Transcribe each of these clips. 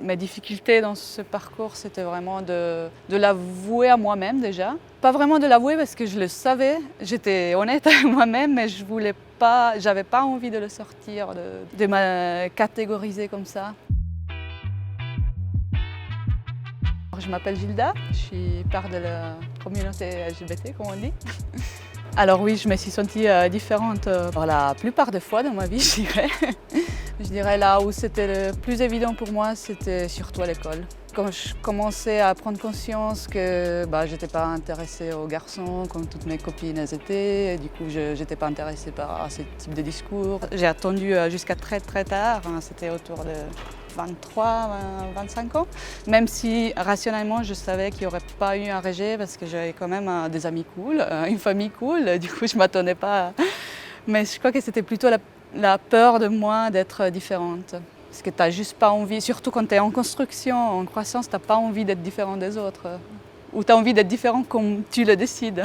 Mes difficultés dans ce parcours, c'était vraiment de l'avouer à moi-même déjà. Pas vraiment de l'avouer parce que je le savais, j'étais honnête avec moi-même, mais je voulais pas, j'avais pas envie de le sortir, de me catégoriser comme ça. Je m'appelle Gilda, je suis part de la communauté LGBT, comme on dit. Alors oui, je me suis sentie différente pour la plupart des fois dans ma vie, je dirais. Je dirais là où c'était le plus évident pour moi, c'était surtout à l'école. Quand je commençais à prendre conscience que je n'étais pas intéressée aux garçons comme toutes mes copines étaient, et du coup je n'étais pas intéressée par ce type de discours. J'ai attendu jusqu'à très tard, c'était autour de 23, 25 ans, même si rationnellement je savais qu'il n'y aurait pas eu un rejet parce que j'avais quand même des amis cool, une famille cool, du coup je ne m'attendais pas. Mais je crois que c'était plutôt la peur de moi d'être différente. Parce que tu n'as juste pas envie, surtout quand tu es en construction, en croissance, tu n'as pas envie d'être différent des autres. Ou tu as envie d'être différent comme tu le décides.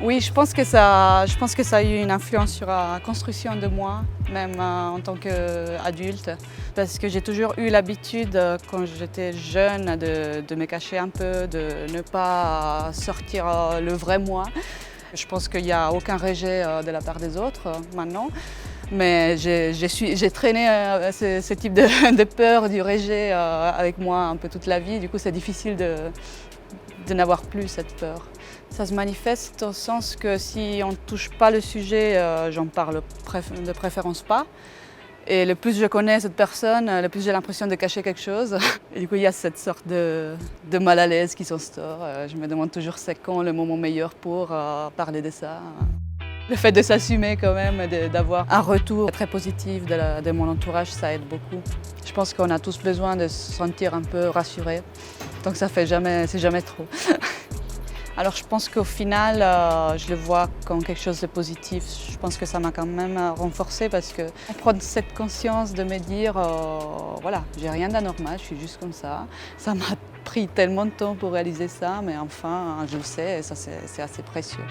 Oui, je pense que ça a eu une influence sur la construction de moi, même en tant qu'adulte. Parce que j'ai toujours eu l'habitude, quand j'étais jeune, de me cacher un peu, de ne pas sortir le vrai moi. Je pense qu'il n'y a aucun rejet de la part des autres maintenant. Mais j'ai traîné ce type de peur du rejet avec moi un peu toute la vie. Du coup, c'est difficile de n'avoir plus cette peur. Ça se manifeste au sens que si on ne touche pas le sujet, j'en parle de préférence pas. Et le plus je connais cette personne, le plus j'ai l'impression de cacher quelque chose. Et du coup, il y a cette sorte de mal à l'aise qui s'instaure. Je me demande toujours c'est quand le moment meilleur pour parler de ça. Le fait de s'assumer quand même, d'avoir un retour très positif de mon entourage, ça aide beaucoup. Je pense qu'on a tous besoin de se sentir un peu rassuré. Donc ça fait jamais, c'est jamais trop. Alors je pense qu'au final, je le vois comme quelque chose de positif. Je pense que ça m'a quand même renforcée parce que prendre cette conscience de me dire, voilà, j'ai rien d'anormal, je suis juste comme ça. Ça m'a pris tellement de temps pour réaliser ça, mais enfin, je le sais et ça c'est assez précieux.